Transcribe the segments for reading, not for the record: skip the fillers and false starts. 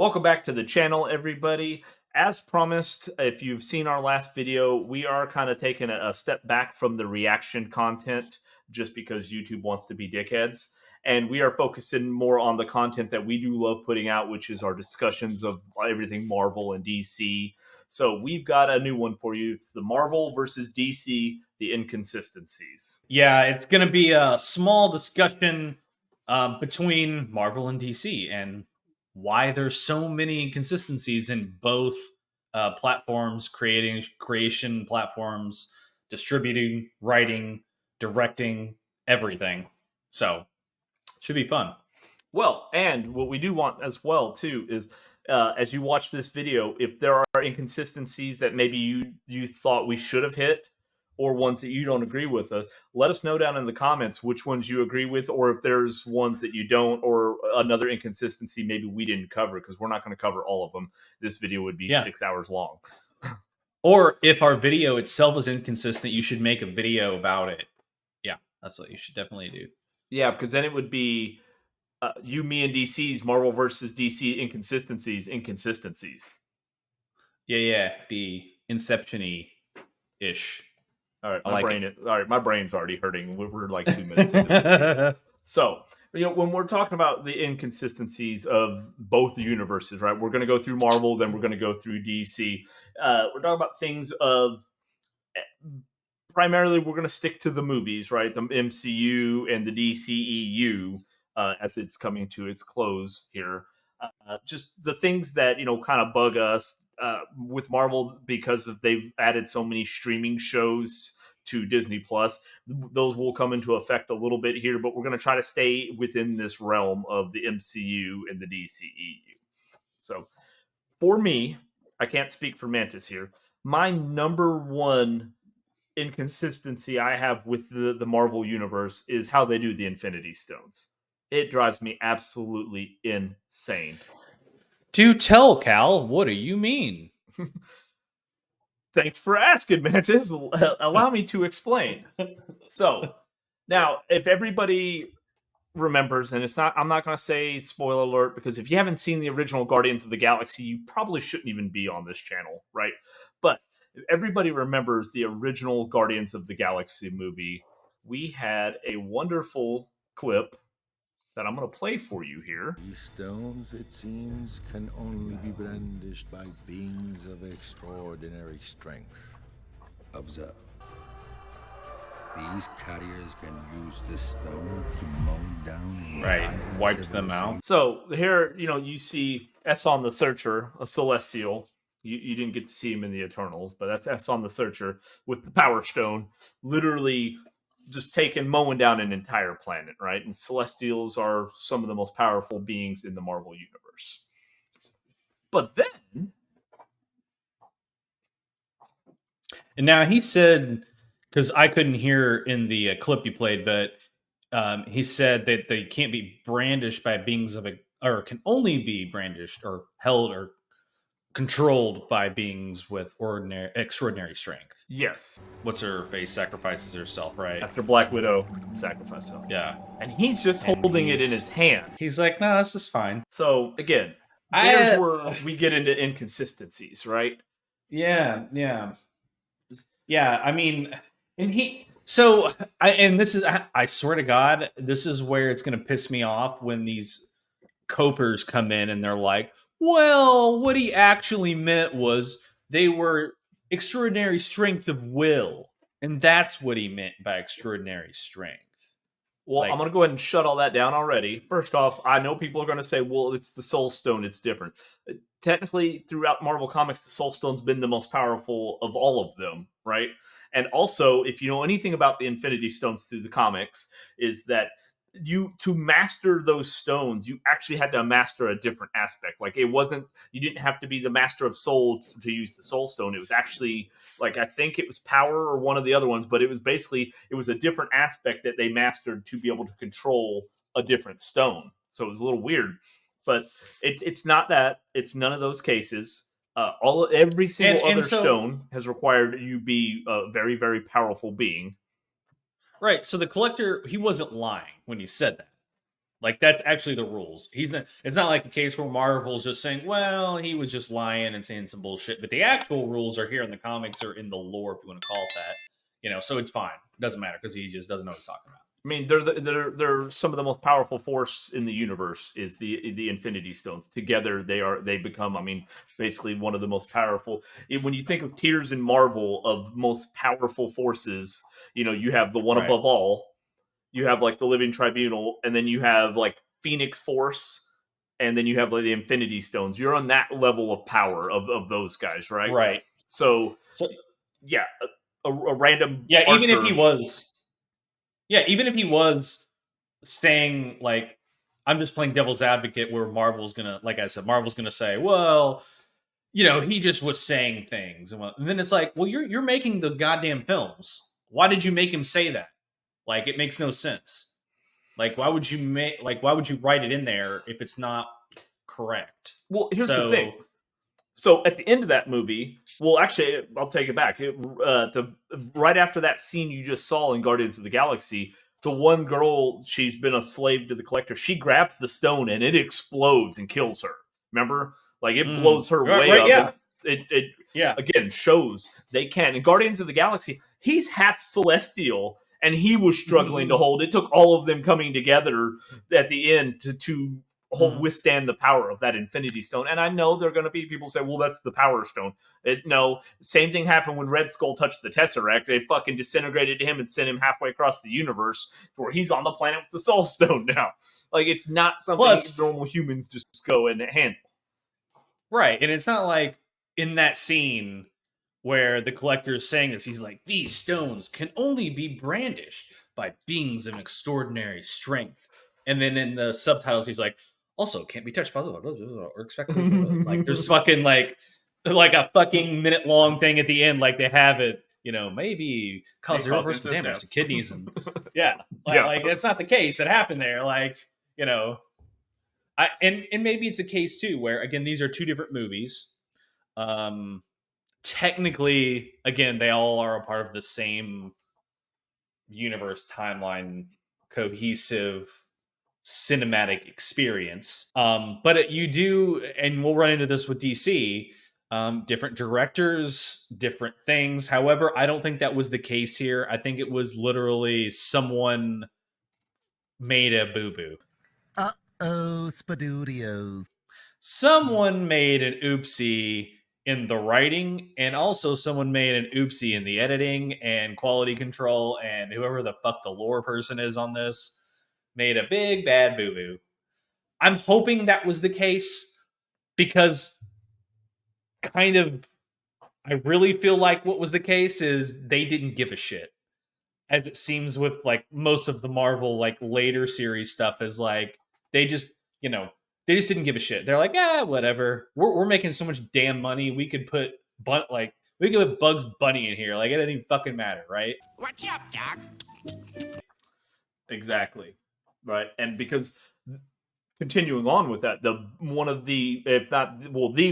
Welcome back to the channel, everybody. As promised, if you've seen our last video, we are kind of taking a step back from the reaction content just because YouTube wants to be dickheads. And we are focusing more on the content that we do love putting out, which is our discussions of everything Marvel and DC. So we've got a new one for you. It's the Marvel versus DC, The Inconsistencies. Yeah, it's going to be a small discussion between Marvel and DC and why there's so many inconsistencies in both platforms, creation platforms, distributing, writing, directing, everything. So, should be fun. Well, and what we do want as well too is as you watch this video, if there are inconsistencies that maybe you thought we should have hit, or ones that you don't agree with us, let us know down in the comments which ones you agree with, or if there's ones that you don't, or another inconsistency maybe we didn't cover, because we're not going to cover all of them. This video would be 6 hours long. Or if our video itself is inconsistent, you should make a video about it. Yeah, that's what you should definitely do. Yeah, because then it would be you, me, and DC's Marvel versus DC inconsistencies. Yeah, be Inception-y ish. All right, my brain's already hurting. We're like 2 minutes into this. So, when we're talking about the inconsistencies of both the universes, right? We're going to go through Marvel, then we're going to go through DC. We're talking about things of primarily we're going to stick to the movies, right? The MCU and the DCEU as it's coming to its close here. Just the things that kind of bug us with Marvel, because they've added so many streaming shows to Disney Plus. Those will come into effect a little bit here, but we're going to try to stay within this realm of the MCU and the DCEU. So for me, I can't speak for Mantis here. My number one inconsistency I have with the Marvel universe is how they do the Infinity Stones. It drives me absolutely insane. Do tell, Cal. What do you mean? Thanks for asking, Mantis. Allow me to explain. So, now, if everybody remembers, and I'm not going to say spoiler alert, because if you haven't seen the original Guardians of the Galaxy, you probably shouldn't even be on this channel, right? But if everybody remembers the original Guardians of the Galaxy movie, we had a wonderful clip that I'm going to play for you here. These stones, it seems, can only be brandished by beings of extraordinary strength. Observe. These carriers can use this stone to mow down. Right, wipes them out. So here, you see Esson the Searcher, a Celestial. You didn't get to see him in the Eternals, but that's Esson the Searcher with the Power Stone, literally just mowing down an entire planet, right? And Celestials are some of the most powerful beings in the Marvel universe. But then, and now he said, because I couldn't hear in the clip you played, but he said that they can't be brandished by beings or can only be brandished or held or controlled by beings with extraordinary strength. Yes. What's her face sacrifices herself, right? After Black Widow sacrifices herself. Yeah. And he's just holding it in his hand. He's like, no, this is fine. So, again, here's where we get into inconsistencies, right? Yeah. I mean, I swear to God, this is where it's going to piss me off when these copers come in and they're like, well, what he actually meant was they were extraordinary strength of will. And that's what he meant by extraordinary strength. Well, I'm going to go ahead and shut all that down already. First off, I know people are going to say, well, it's the Soul Stone, it's different. Technically, throughout Marvel Comics, the Soul Stone's been the most powerful of all of them, right? And also, if you know anything about the Infinity Stones through the comics, is that to master those stones, you actually had to master a different aspect. Like, you didn't have to be the Master of Soul to use the Soul Stone. It was actually, I think it was power or one of the other ones, but it was a different aspect that they mastered to be able to control a different stone. So it was a little weird, but it's not that. It's none of those cases. Every single other stone has required you be a very, very powerful being. Right, so the Collector, he wasn't lying when he said that. Like, that's actually the rules. He's not. It's not like a case where Marvel's just saying, "Well, he was just lying and saying some bullshit." But the actual rules are here in the comics or in the lore, if you want to call it that. So it's fine. It doesn't matter because he just doesn't know what he's talking about. I mean, they're some of the most powerful force in the universe. Is the Infinity Stones. Together, they become. I mean, basically one of the most powerful. When you think of tiers in Marvel of most powerful forces, you have the one Right. above all. You have like the Living Tribunal, and then you have like Phoenix Force, and then you have like the Infinity Stones. You're on that level of power of those guys, right? Right. So yeah, a random even if archer. even if he was saying, like, I'm just playing devil's advocate, where Marvel's gonna, like I said, Marvel's gonna say, well, he just was saying things, and then it's like, well, you're making the goddamn films. Why did you make him say that? Like, it makes no sense. Like, why would you write it in there if it's not correct? Well, here's the thing. So at the end of that movie, well, actually, I'll take it back. Right after that scene you just saw in Guardians of the Galaxy, the one girl, she's been a slave to the Collector. She grabs the stone and it explodes and kills her. Remember? Like, it blows her way up. Yeah. It again shows they can. In Guardians of the Galaxy, he's half celestial and he was struggling to hold. It took all of them coming together at the end to withstand the power of that Infinity Stone. And I know there are going to be people say, well, that's the Power Stone. No, same thing happened when Red Skull touched the Tesseract. They fucking disintegrated him and sent him halfway across the universe, where he's on the planet with the Soul Stone now. Like, it's not something normal humans just go and handle. Right, and it's not like in that scene where the Collector is saying this, he's like, these stones can only be brandished by beings of extraordinary strength. And then in the subtitles, he's like, also can't be touched by or expected. Like, there's fucking like a fucking minute long thing at the end, like they have it, maybe cause irreversible damage to kidneys and like that's not the case. It happened there, like, and maybe it's a case too where, again, these are two different movies. Technically, again, they all are a part of the same universe, timeline, cohesive cinematic experience. But you do, and we'll run into this with DC, different directors, different things. However, I don't think that was the case here. I think it was literally someone made a boo-boo. Uh-oh, Spadudios. Someone made an oopsie in the writing, and also someone made an oopsie in the editing and quality control, and whoever the fuck the lore person is on this made a big bad boo-boo. I'm hoping that was the case, because kind of I really feel like what was the case is they didn't give a shit. As it seems with like most of the Marvel like later series stuff, is like they just didn't give a shit. They're like, whatever. We're making so much damn money. We could put Bugs Bunny in here. Like, it doesn't even fucking matter, right? What's up, Doc? Exactly. Right. And because continuing on with that,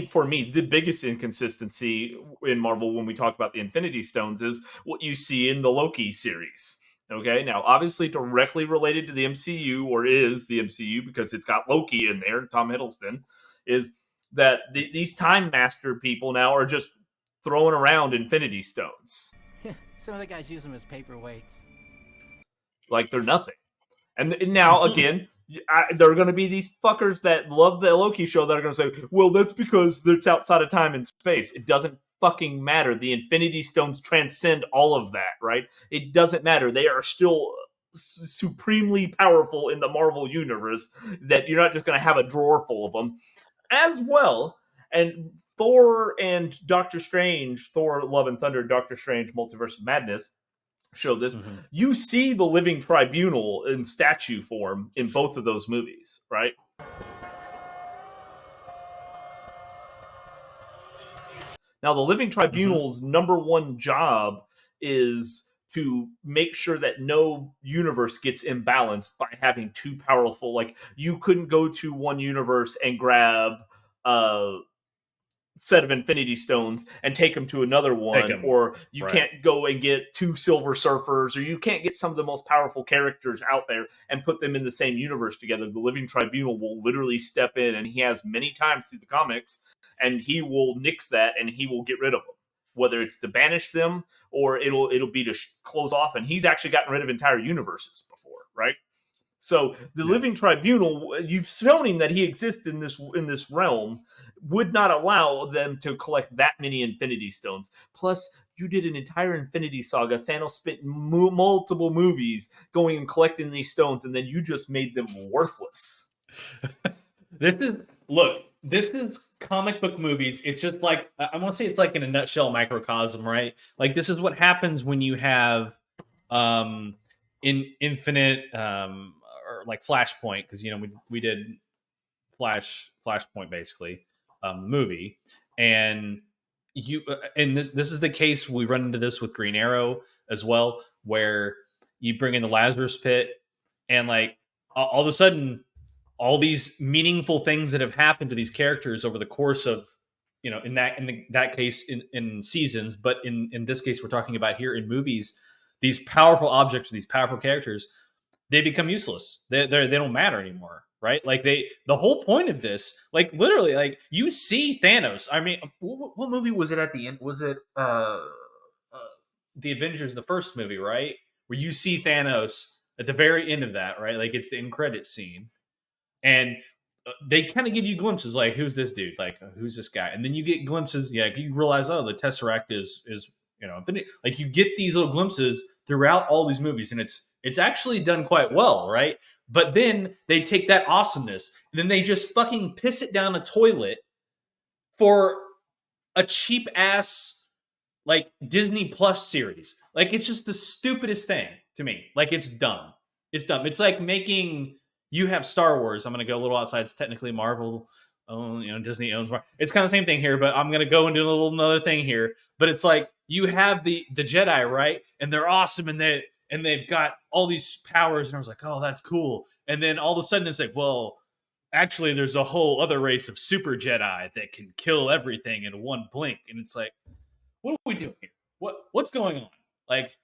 for me, the biggest inconsistency in Marvel when we talk about the Infinity Stones is what you see in the Loki series. Okay, now obviously directly related to the MCU, or is the MCU because it's got Loki in there, Tom Hiddleston, is that these Time Master people now are just throwing around Infinity Stones. Some of the guys use them as paperweights. Like they're nothing. And now, again, there are going to be these fuckers that love the Loki show that are going to say, well, that's because it's outside of time and space. It doesn't fucking matter. The Infinity Stones transcend all of that, right? It doesn't matter. They are still supremely powerful in the Marvel universe, that you're not just going to have a drawer full of them. As well, and Thor and Doctor Strange, Thor Love and Thunder, Doctor Strange Multiverse of Madness, show this. You see the Living Tribunal in statue form in both of those movies, right? Now, the Living Tribunal's number one job is to make sure that no universe gets imbalanced by having too powerful. Like, you couldn't go to one universe and grab set of Infinity Stones and take them to another one, 'em. or you Right. can't go and get 2 Silver Surfers, or you can't get some of the most powerful characters out there and put them in the same universe together. The Living Tribunal will literally step in, and he has many times through the comics, and he will nix that and he will get rid of them. Whether it's to banish them or it'll be to close off, and he's actually gotten rid of entire universes before, right? So the Living Tribunal, you've shown him that he exists in this realm, would not allow them to collect that many Infinity Stones. Plus, you did an entire Infinity Saga. Thanos spent multiple movies going and collecting these stones, and then you just made them worthless. This is comic book movies. It's just like, I want to say it's like in a nutshell microcosm, right? Like, this is what happens when you have in infinite or like Flashpoint, because we did Flashpoint basically, movie, and this is the case. We run into this with Green Arrow as well, where you bring in the Lazarus Pit, and like all of a sudden, all these meaningful things that have happened to these characters over the course of, in that case in seasons, but in this case we're talking about here in movies, these powerful objects, these powerful characters, they become useless. They don't matter anymore, right? Like the whole point of this, like literally, like you see Thanos. I mean, what movie was it at the end? Was it the Avengers, the first movie, right? Where you see Thanos at the very end of that, right? Like it's the end credit scene, and they kind of give you glimpses, like who's this dude, like who's this guy, and then you get glimpses. Yeah, you realize, oh, the Tesseract is like you get these little glimpses throughout all these movies, and it's actually done quite well, right? But then they take that awesomeness and then they just fucking piss it down a toilet for a cheap ass like Disney Plus series. Like it's just the stupidest thing to me. Like it's dumb. It's dumb. It's like making, you have Star Wars. I'm going to go a little outside. It's technically Marvel. Oh, Disney owns Marvel. It's kind of the same thing here, but I'm going to go into another thing here. But it's like you have the Jedi, right? And they're awesome, and they've got all these powers. And I was like, oh, that's cool. And then all of a sudden it's like, well, actually, there's a whole other race of super Jedi that can kill everything in one blink. And it's like, what are we doing here? What's going on? Like,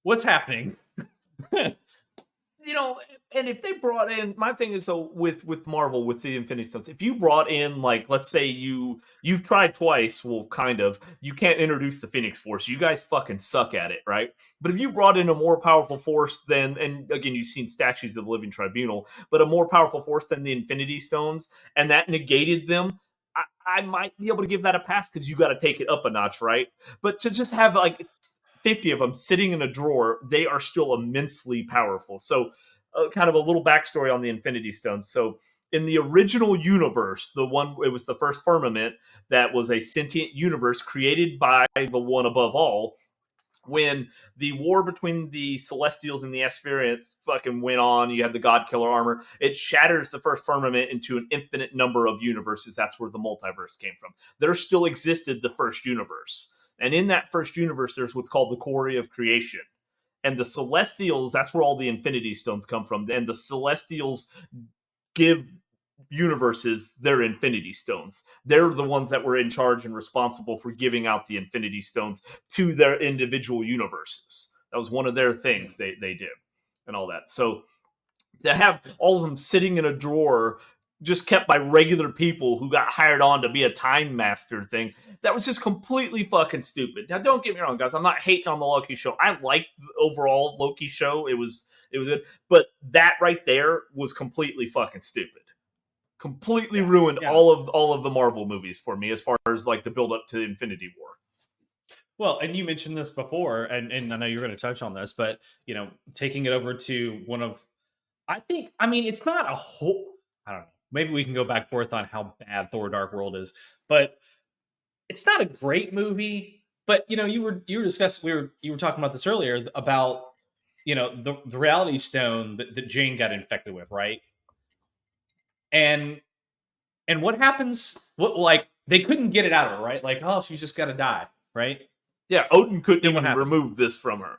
what's happening? And if they brought in, my thing is though with Marvel, with the Infinity Stones, if you brought in, like, let's say you've tried twice, well, kind of, you can't introduce the Phoenix Force. You guys fucking suck at it, right? But if you brought in a more powerful force than, and again, you've seen statues of the Living Tribunal, but a more powerful force than the Infinity Stones, and that negated them, I might be able to give that a pass, because you got to take it up a notch, right? But to just have like 50 of them sitting in a drawer, they are still immensely powerful. So kind of a little backstory on the Infinity Stones. So in the original universe, it was the first firmament that was a sentient universe created by the one above all. When the war between the Celestials and the Aspirants fucking went on, you have the God Killer armor. It shatters the first firmament into an infinite number of universes. That's where the multiverse came from. There still existed the first universe. And in that first universe, there's what's called the Quarry of Creation. And the Celestials, that's where all the Infinity Stones come from. And the Celestials give universes their Infinity Stones. They're the ones that were in charge and responsible for giving out the Infinity Stones to their individual universes. That was one of their things they did and all that. So to have all of them sitting in a drawer just kept by regular people who got hired on to be a time master thing, that was just completely fucking stupid. Now, don't get me wrong, guys. I'm not hating on the Loki show. I liked the overall Loki show. It was good. But that right there was completely fucking stupid. Completely ruined all of the Marvel movies for me, as far as like the build up to Infinity War. Well, and you mentioned this before, and I know you're going to touch on this, but taking it over to one of, I mean, it's not a whole, I don't know. Maybe we can go back and forth on how bad Thor: Dark World is, but it's not a great movie. But you were discussing, you were talking about this earlier about the Reality Stone that Jane got infected with, right? And what happens? Like they couldn't get it out of her, right? Like, oh, she's just got to die, right? Yeah, Odin couldn't even remove this from her.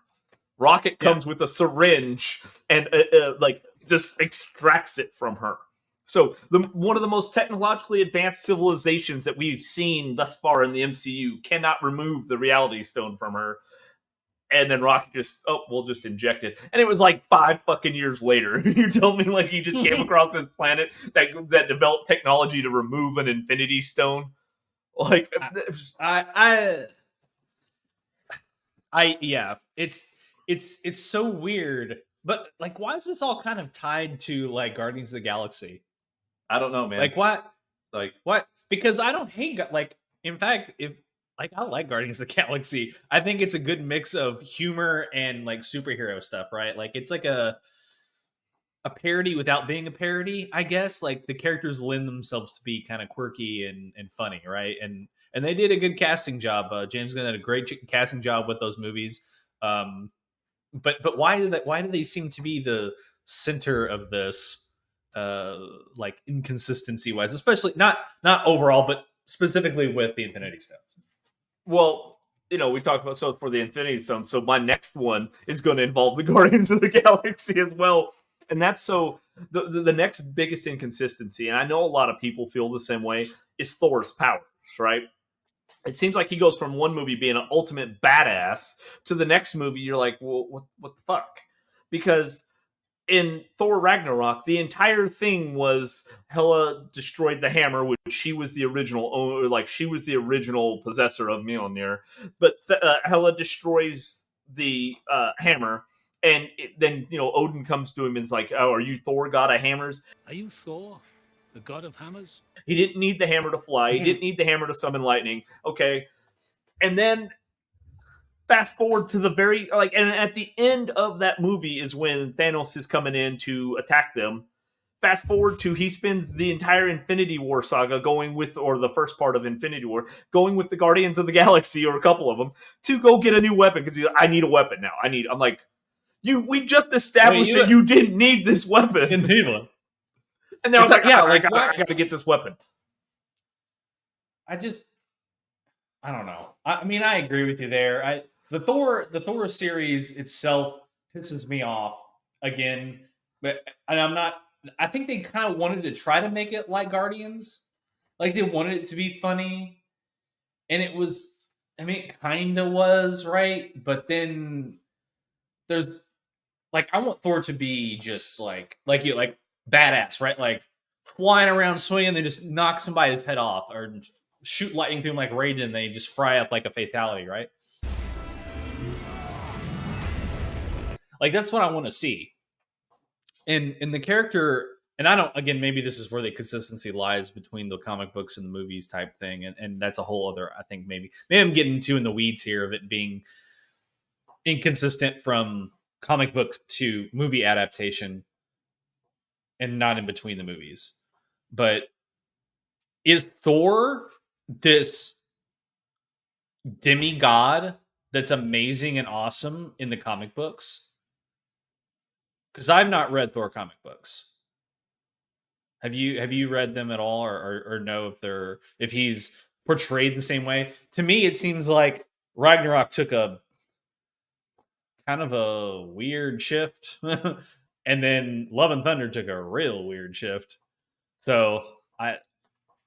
Rocket comes with a syringe and like just extracts it from her. So one of the most technologically advanced civilizations that we've seen thus far in the MCU cannot remove the Reality Stone from her. And then Rocky we'll just inject it. And it was like 5 fucking years later. You tell me like he just came across this planet that developed technology to remove an Infinity Stone. Like yeah, it's so weird. But like, why is this all kind of tied to like Guardians of the Galaxy? I don't know, man. Like what? Like what? Because I don't hate like. In fact, if like I like Guardians of the Galaxy, I think it's a good mix of humor and like superhero stuff, right? Like it's like a parody without being a parody, I guess. Like the characters lend themselves to be kind of quirky and funny, right? And they did a good casting job. James Gunn did a great casting job with those movies. But why do they seem to be the center of this like inconsistency wise, especially not overall, but specifically with the Infinity Stones? Well, we talked about for the Infinity Stones. So my next one is going to involve the Guardians of the Galaxy as well, and that's the next biggest inconsistency. And I know a lot of people feel the same way. Is Thor's powers, right? It seems like he goes from one movie being an ultimate badass to the next movie. You're like, well, what the fuck? Because in Thor Ragnarok, the entire thing was Hela destroyed the hammer, which she was the original owner, like she was the original possessor of Mjolnir. But Hela destroys the hammer, and then Odin comes to him and is like, "Oh, are you Thor, god of hammers? Are you Thor, the god of hammers?" He didn't need the hammer to fly. He didn't need the hammer to summon lightning. Okay, and then fast forward to the and at the end of that movie is when Thanos is coming in to attack them. Fast forward to he spends the entire Infinity War saga or the first part of Infinity War, going with the Guardians of the Galaxy or a couple of them to go get a new weapon because he's like, I need a weapon now. I'm like, we just established that you didn't need this weapon. And now I was like, I gotta get this weapon. I don't know. I mean, I agree with you there. The Thor series itself pisses me off again, and I'm not. I think they kind of wanted to try to make it like Guardians, like they wanted it to be funny, and it was. I mean, it kind of was, right? But then there's like I want Thor to be just like badass, right? Like flying around swinging, they just knock somebody's head off or shoot lightning through them like Raiden, they just fry up like a fatality, right? Like that's what I want to see. And the character, and I don't, again, maybe this is where the consistency lies between the comic books and the movies type thing, and that's a whole other, I think maybe I'm getting too in the weeds here of it being inconsistent from comic book to movie adaptation and not in between the movies. But is Thor this demigod that's amazing and awesome in the comic books? Because I've not read Thor comic books. Have you read them at all, or know if he's portrayed the same way? To me, it seems like Ragnarok took a kind of a weird shift, and then Love and Thunder took a real weird shift.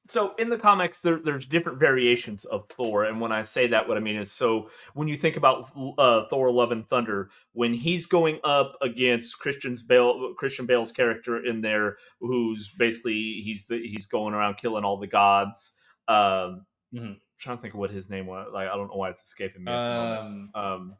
So in the comics, there's different variations of Thor, and when I say that, what I mean is, so when you think about Thor: Love and Thunder, when he's going up against Christian Bale's character in there, who's basically he's going around killing all the gods. I'm trying to think of what his name was. Like I don't know why it's escaping me. At the moment.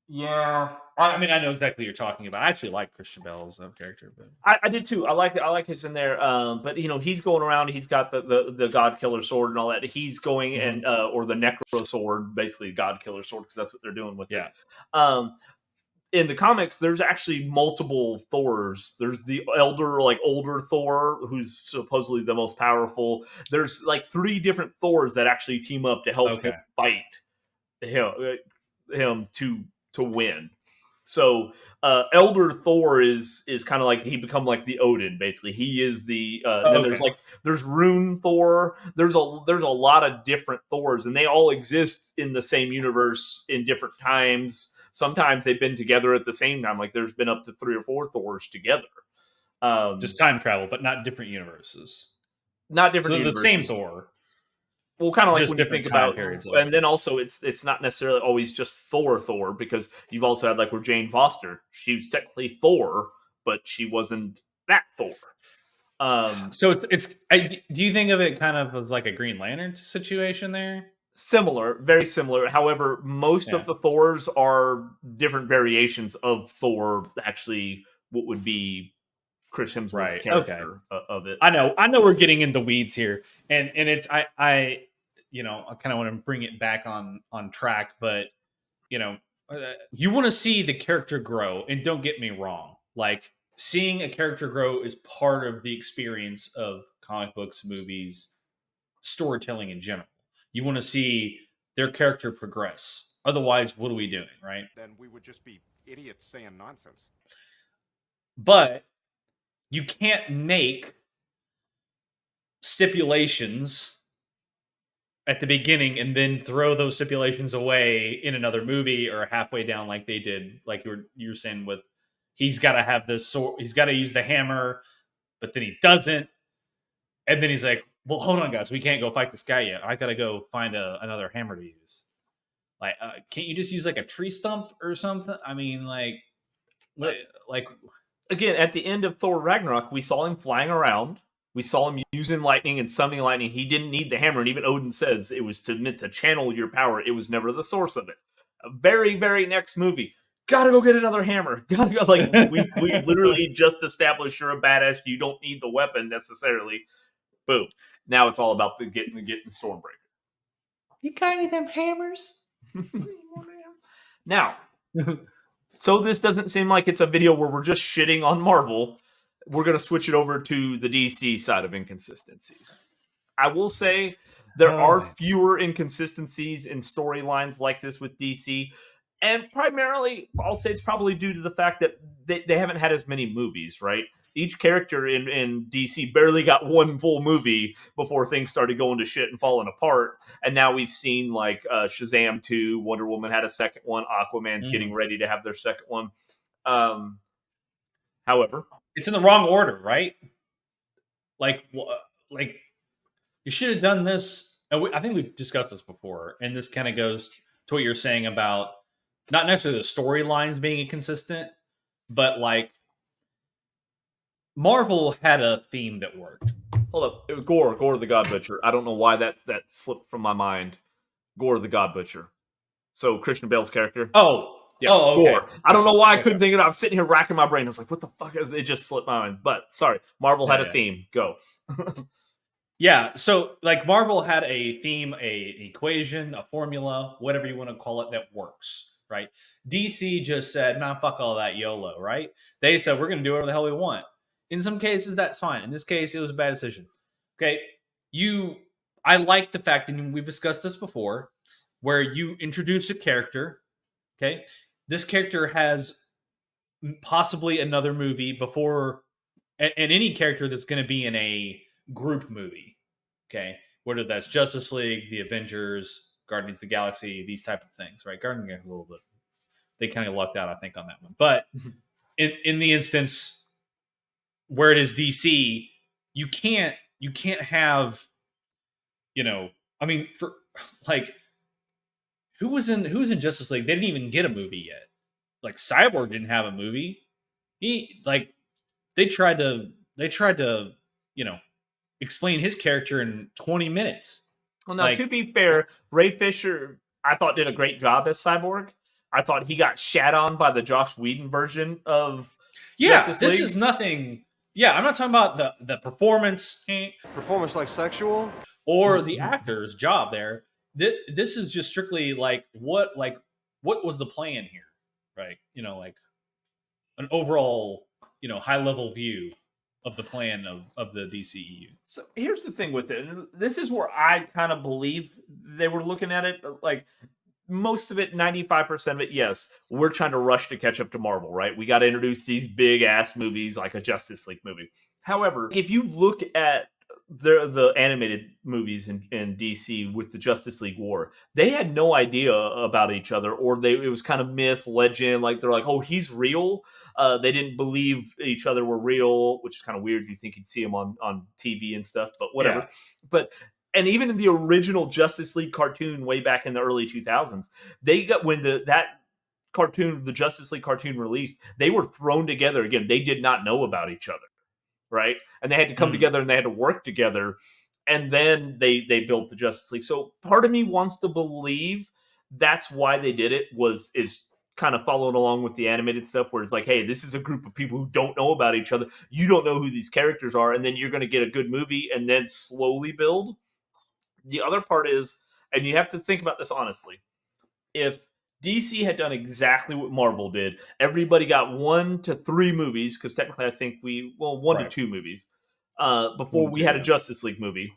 Yeah, I mean, I know exactly what you're talking about. I actually like Christian Bale's character, but I did too. I like his in there. But he's going around. He's got the God Killer sword and all that. He's going and or the Necro sword, basically God Killer sword, because that's what they're doing with it. In the comics, there's actually multiple Thors. There's the older Thor, who's supposedly the most powerful. There's like 3 different Thors that actually team up to help him fight him to win. So Elder Thor is kind of like he become like the Odin, basically. He is the then there's Rune Thor. There's a lot of different Thors, and they all exist in the same universe in different times. Sometimes they've been together at the same time. Like there's been up to 3 or 4 Thors together. Just time travel, but not different universes. Not different So the universes. same Thor. Well, kind of like just when you different think time about, periods of and then also it's not necessarily always just Thor, because you've also had like where Jane Foster, she was technically Thor, but she wasn't that Thor. So do you think of it kind of as like a Green Lantern situation there? Similar, very similar. However, most Yeah. of the Thors are different variations of Thor. Actually, what would be Chris Hemsworth's Right. character of it. I know we're getting into weeds here, and it's I you know, I kind of want to bring it back on track, but you know, you want to see the character grow, and don't get me wrong, like seeing a character grow is part of the experience of comic books, movies, storytelling in general. You want to see their character progress. Otherwise, what are we doing, right? Then we would just be idiots saying nonsense. But you can't make stipulations at the beginning and then throw those stipulations away in another movie or halfway down, like they did, like you were saying with he's got to have this sword, he's got to use the hammer, but then he doesn't, and then he's like, well, hold on guys, we can't go fight this guy yet, I gotta go find another hammer to use. Like can't you just use like a tree stump or something? I mean, like again, at the end of Thor Ragnarok, we saw him flying around. We saw him using lightning and summoning lightning. He didn't need the hammer, and even Odin says it was meant to channel your power. It was never the source of it. A very, very next movie, gotta go get another hammer. Gotta go. Like we literally just established you're a badass. You don't need the weapon necessarily. Boom. Now it's all about getting Stormbreaker. you got any of them hammers? Now, so this doesn't seem like it's a video where we're just shitting on Marvel. We're going to switch it over to the DC side of inconsistencies. I will say there are fewer inconsistencies in storylines like this with DC. And primarily, I'll say it's probably due to the fact that they haven't had as many movies, right? Each character in DC barely got one full movie before things started going to shit and falling apart. And now we've seen like Shazam 2, Wonder Woman had a second one, Aquaman's getting ready to have their second one. However, it's in the wrong order, right? Like you should have done this. I think we've discussed this before, and this kind of goes to what you're saying about not necessarily the storylines being inconsistent, but like Marvel had a theme that worked. Hold up, it was Gore the God Butcher. I don't know why that slipped from my mind. Gore the God Butcher. So Christian Bale's character. Oh, yeah, okay. Gore. I don't know why I couldn't think of it. I was sitting here racking my brain. I was like, what the fuck is it? It just slipped my mind. But sorry, Marvel had a theme. Go. Yeah, so like Marvel had a theme, a equation, a formula, whatever you want to call it, that works, right? DC just said, nah, fuck all that, YOLO, right? They said, we're going to do whatever the hell we want. In some cases, that's fine. In this case, it was a bad decision. Okay, I like the fact, and we've discussed this before, where you introduce a character, okay? This character has possibly another movie before, and any character that's going to be in a group movie, okay? Whether that's Justice League, the Avengers, Guardians of the Galaxy, these type of things, right? Guardians of the Galaxy a little bit. They kind of lucked out, I think, on that one. But in the instance where it is DC, you can't have, I mean, for like, who was in Justice League? They didn't even get a movie yet. Like Cyborg didn't have a movie. They tried to explain his character in 20 minutes. Well, now, to be fair, Ray Fisher, I thought, did a great job as Cyborg. I thought he got shat on by the Joss Whedon version of Justice League. This is nothing. Yeah, I'm not talking about the performance. Performance like sexual? Or the actor's job there. This is just strictly like what was the plan here, right? Like an overall, high level view of the plan of the DCEU. So here's the thing with it. This is where I kind of believe they were looking at it. Like most of it, 95% of it, yes, we're trying to rush to catch up to Marvel, right? We got to introduce these big ass movies like a Justice League movie. However, if you look at the animated movies in DC with the Justice League War, they had no idea about each other, or it was kind of myth, legend. Like they're like, oh, he's real. They didn't believe each other were real, which is kind of weird. You think you'd see them on TV and stuff, but whatever. Yeah. But and even in the original Justice League cartoon way back in the early 2000s, they got when that cartoon, the Justice League cartoon released, they were thrown together again. They did not know about each other, right? And they had to come together and they had to work together, and then they built the Justice League. So part of me wants to believe that's why they did it, is kind of following along with the animated stuff, where it's like, hey, this is a group of people who don't know about each other. You don't know who these characters are, and then you're going to get a good movie and then slowly build. The other part is, and you have to think about this honestly, if DC had done exactly what Marvel did, everybody got 1 to 3 movies, because technically I think 1 to 2 movies, before we had a Justice League movie.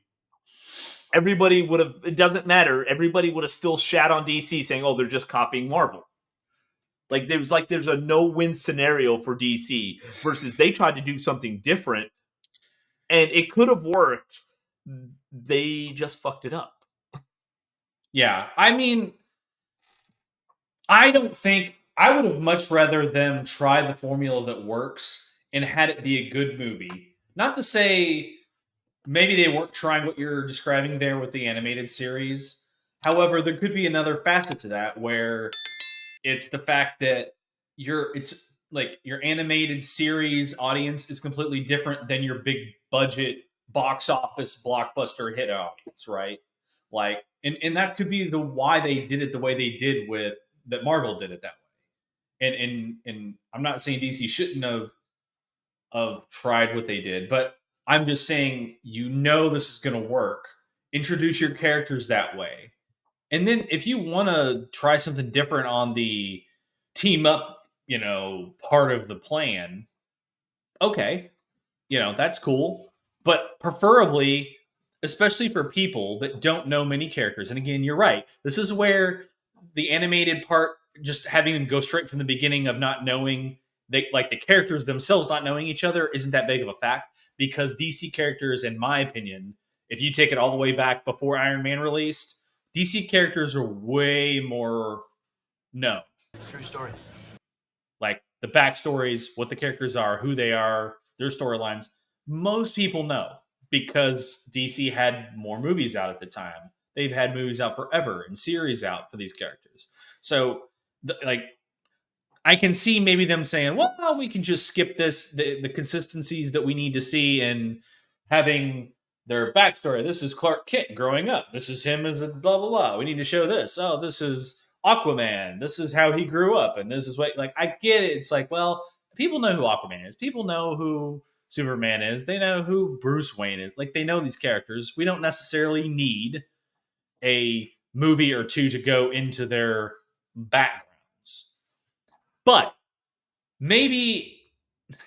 Everybody would have, it doesn't matter, everybody would have still shat on DC saying, oh, they're just copying Marvel. There's a no-win scenario for DC, versus they tried to do something different, and it could have worked. They just fucked it up. Yeah, I mean, I don't think I would have much rather them try the formula that works and had it be a good movie. Not to say maybe they weren't trying what you're describing there with the animated series. However, there could be another facet to that where it's the fact that it's like your animated series audience is completely different than your big budget box office blockbuster hit audience, right? Like, and that could be the why they did it the way they did with that Marvel did it that way. And I'm not saying DC shouldn't have tried what they did, but I'm just saying, this is going to work. Introduce your characters that way. And then if you want to try something different on the team up, part of the plan, okay, that's cool. But preferably, especially for people that don't know many characters, and again, you're right, this is where the animated part, just having them go straight from the beginning of not knowing, the characters themselves not knowing each other, isn't that big of a fact, because DC characters, in my opinion, if you take it all the way back before Iron Man released, DC characters are way more known. True story. Like the backstories, what the characters are, who they are, their storylines, most people know because DC had more movies out at the time. They've had movies out forever and series out for these characters. So, I can see maybe them saying, well, we can just skip the consistencies that we need to see, and having their backstory. This is Clark Kent growing up. This is him as a blah, blah, blah. We need to show this. Oh, this is Aquaman. This is how he grew up. And this is what, I get it. It's like, well, people know who Aquaman is. People know who Superman is. They know who Bruce Wayne is. They know these characters. We don't necessarily need a movie or two to go into their backgrounds. But maybe,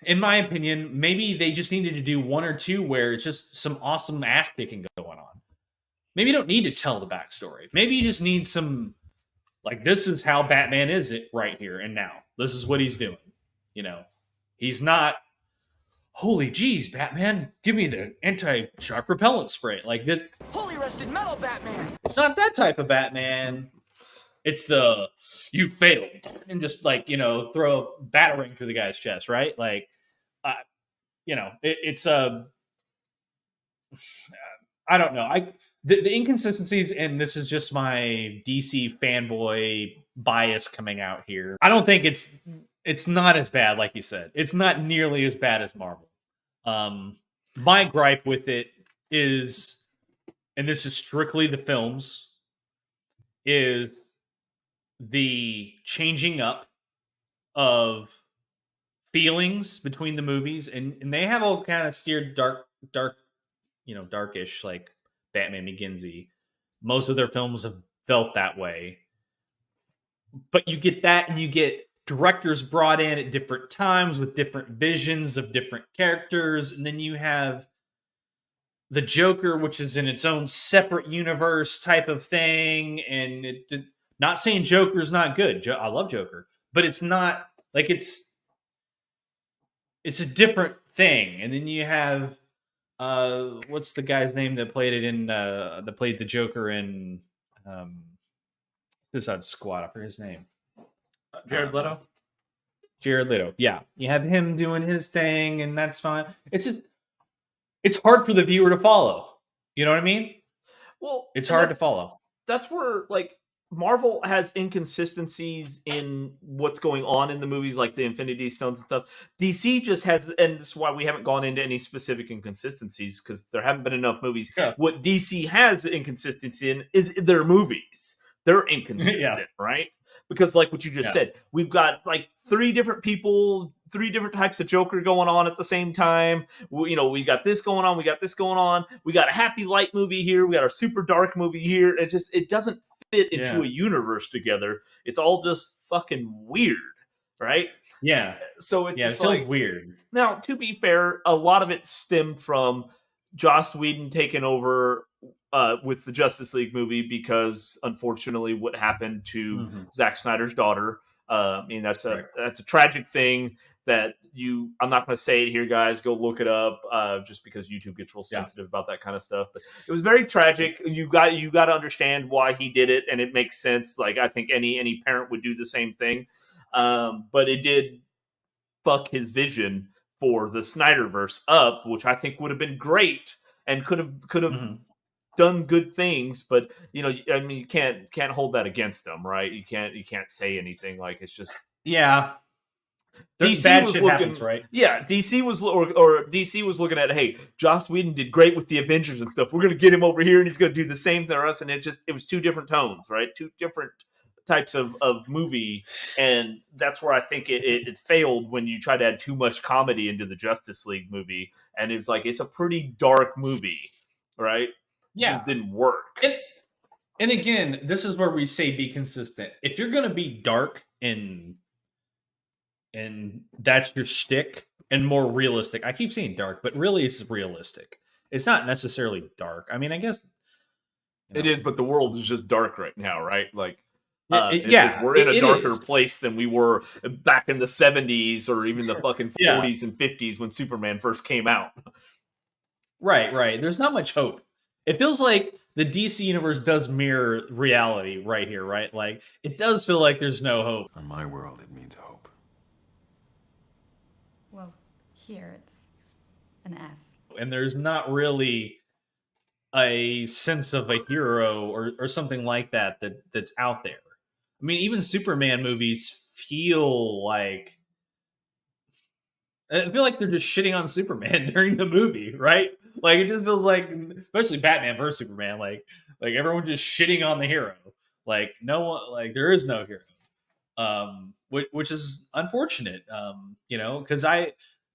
in my opinion, maybe they just needed to do 1 or 2 where it's just some awesome ass kicking going on. Maybe you don't need to tell the backstory. Maybe you just need some, this is how Batman is it right here and now. This is what he's doing. He's not, holy geez, Batman, give me the anti-shock repellent spray. This. Holy rusted metal, Batman! It's not that type of Batman. It's the, you failed, and just throw a battering through the guy's chest, right? It's a, I don't know. The inconsistencies, and this is just my DC fanboy bias coming out here. I don't think it's not as bad, like you said. It's not nearly as bad as Marvel. My gripe with it is, and this is strictly the films, is the changing up of feelings between the movies, and they have all kind of steered darkish, like Batman Begins-y. Most of their films have felt that way. But you get that, and you get directors brought in at different times with different visions of different characters, and then you have the Joker, which is in its own separate universe type of thing, and not saying Joker's not good. I love Joker, but it's not it's a different thing. And then you have What's the guy's name that played it in that played the Joker in Suicide Squad? I forget his name. Jared Leto. Jared Leto. Yeah, you have him doing his thing, and that's fine. It's just it's hard for the viewer to follow. You know what I mean? Well, It's and hard to follow. that's where like Marvel has inconsistencies in what's going on in the movies, like the Infinity Stones and stuff. DC just has, and this is why we haven't gone into any specific inconsistencies because there haven't been enough movies. Yeah. What DC has inconsistency in is their movies. They're inconsistent, Yeah. right? Because, like what you just Yeah. said, we've got like three different people, three different types of Joker going on at the same time. We got this going on, we got this going on, we got a happy light movie here, we got a super dark movie here. It's just it doesn't fit into Yeah. a universe together. It's all just fucking weird, right? Yeah. So it's Yeah, it just feels like weird. now, to be fair, a lot of it stemmed from Joss Whedon taking over with the Justice League movie because, unfortunately, what happened to Zack Snyder's daughter. I mean, that's a tragic thing that I'm not going to say it here, guys. Go look it up, just because YouTube gets real sensitive about that kind of stuff. But it was very tragic. You got to understand why he did it, and it makes sense. Like I think any parent would do the same thing. But it did fuck his vision for the Snyderverse up, which I think would have been great and could have done good things. But I mean, you can't hold that against them, right? You can't say anything. Like it's just DC DC was shit looking, happens, right? Yeah, DC was or DC was looking at, hey, Joss Whedon did great with the Avengers and stuff. We're gonna get him over here, and he's gonna do the same to us. And it was two different tones, right? Two different types of movie, and that's where I think it failed when you try to add too much comedy into the Justice League movie, and it's like it's a pretty dark movie, right? Yeah, it just didn't work. And again, this is where we say be consistent. If you're gonna be dark and that's your shtick and more realistic, I keep saying dark, but really it's realistic. It's not necessarily dark. I mean, I guess it is, but the world is just dark right now, right? Like. Yeah, we're in a darker place than we were back in the 70s or even the fucking 40s and 50s when Superman first came out. Right. There's not much hope. It feels like the DC universe does mirror reality right here, right? Like, it does feel like there's no hope. On my world, it means hope. Well, here it's an S. And there's not really a sense of a hero or something like that's out there. I mean, even Superman movies feel like they're just shitting on Superman during the movie, right? Like it just feels like, especially Batman versus Superman, like everyone just shitting on the hero. Like no one, like there is no hero, which is unfortunate, because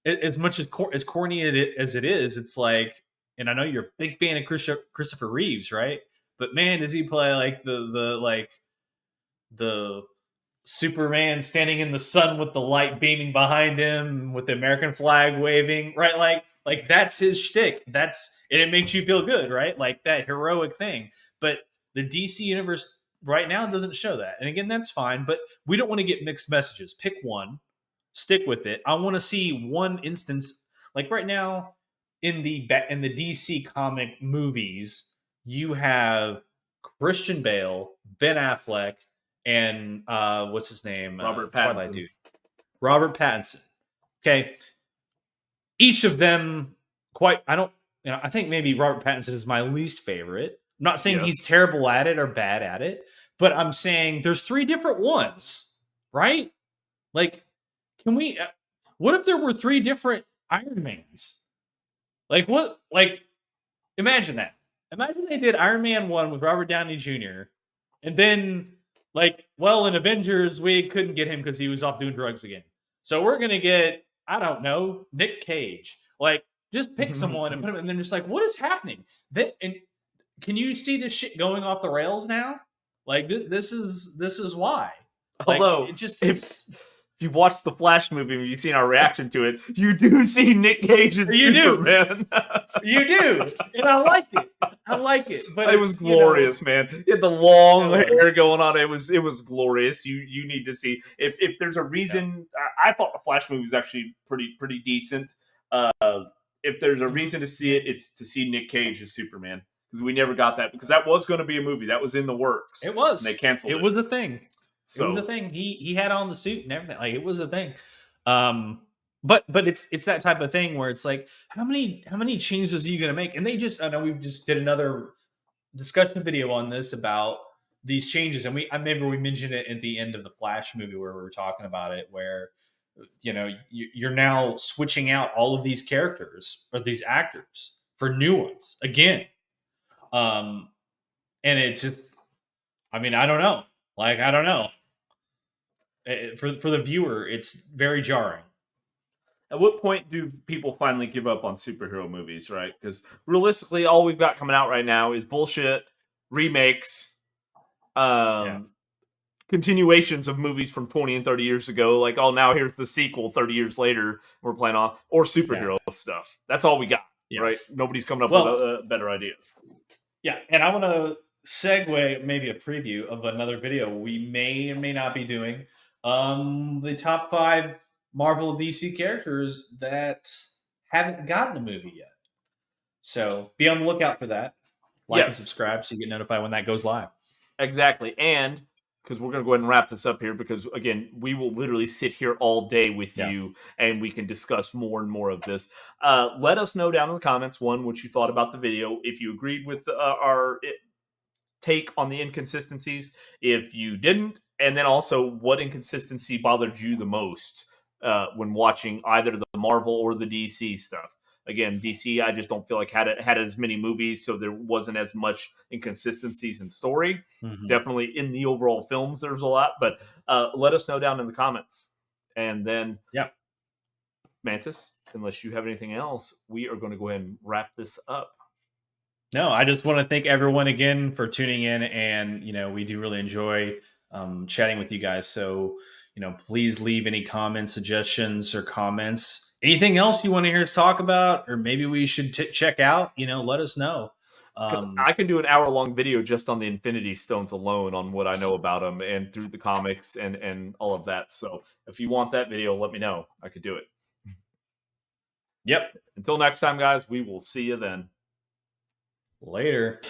as much as corny as it is, it's like, and I know you're a big fan of Christopher Reeves, right? But man, does he play like the Superman standing in the sun with the light beaming behind him with the American flag waving, right? Like that's his shtick. And it makes you feel good, right? Like that heroic thing. But the DC universe right now doesn't show that. And again, that's fine, but we don't want to get mixed messages. Pick one, stick with it. I want to see one instance, like right now in the DC comic movies, you have Christian Bale, Ben Affleck, and what's his name? Robert Twilight Pattinson. dude. Robert Pattinson. Okay. Each of them I think maybe Robert Pattinson is my least favorite. I'm not saying he's terrible at it or bad at it, but I'm saying there's three different ones, right? Like, what if there were three different Iron Mans? Like, what? Like, imagine that. Imagine they did Iron Man 1 with Robert Downey Jr., and then in Avengers, we couldn't get him because he was off doing drugs again. So we're going to get, I don't know, Nick Cage. Like, just pick someone and put him, and then just like, what is happening? And can you see this shit going off the rails now? Like, this is why. Like, although, if you've watched the Flash movie and you've seen our reaction to it, you do see Nick Cage as Superman. You do. And I like it. But it was glorious, man. He had the long hair going on. It was glorious. You need to see. If there's a reason, I thought the Flash movie was actually pretty decent. if there's a reason to see it, it's to see Nick Cage as Superman, because we never got that, because that was going to be a movie that was in the works. It was. And they canceled it. It was a thing. So, it was a thing. He had on the suit and everything. Like, it was a thing. But it's that type of thing where it's like, how many changes are you going to make? And I know we just did another discussion video on this about these changes, and I remember we mentioned it at the end of the Flash movie where we were talking about it, where you're now switching out all of these characters or these actors for new ones again. And it's just, I mean, I don't know. Like, I don't know. For the viewer, it's very jarring. At what point do people finally give up on superhero movies, right? Because realistically, all we've got coming out right now is bullshit, remakes, continuations of movies from 20 and 30 years ago. Like, oh, now here's the sequel 30 years later we're playing on. Or superhero stuff. That's all we got, right? Nobody's coming up with better ideas. Yeah, and I want to segue maybe a preview of another video we may or may not be doing. The top 5 Marvel DC characters that haven't gotten a movie yet. So be on the lookout for that. Like and subscribe so you get notified when that goes live. Exactly. And because we're going to go ahead and wrap this up here, because again, we will literally sit here all day with you and we can discuss more and more of this. Let us know down in the comments, one, what you thought about the video. If you agreed with our take on the inconsistencies, if you didn't, and then also what inconsistency bothered you the most when watching either the Marvel or the DC stuff. Again, DC, I just don't feel like had as many movies, so there wasn't as much inconsistencies in story. Mm-hmm. Definitely in the overall films, there's a lot, but let us know down in the comments. And then, Mantis, unless you have anything else, we are going to go ahead and wrap this up. No, I just want to thank everyone again for tuning in, and we do really enjoy chatting with you guys. So please leave any comments, suggestions, or comments. Anything else you want to hear us talk about, or maybe we should check out? Let us know. I can do an hour-long video just on the Infinity Stones alone, on what I know about them and through the comics and all of that. So if you want that video, let me know. I could do it. Yep. Until next time, guys, we will see you then. Later.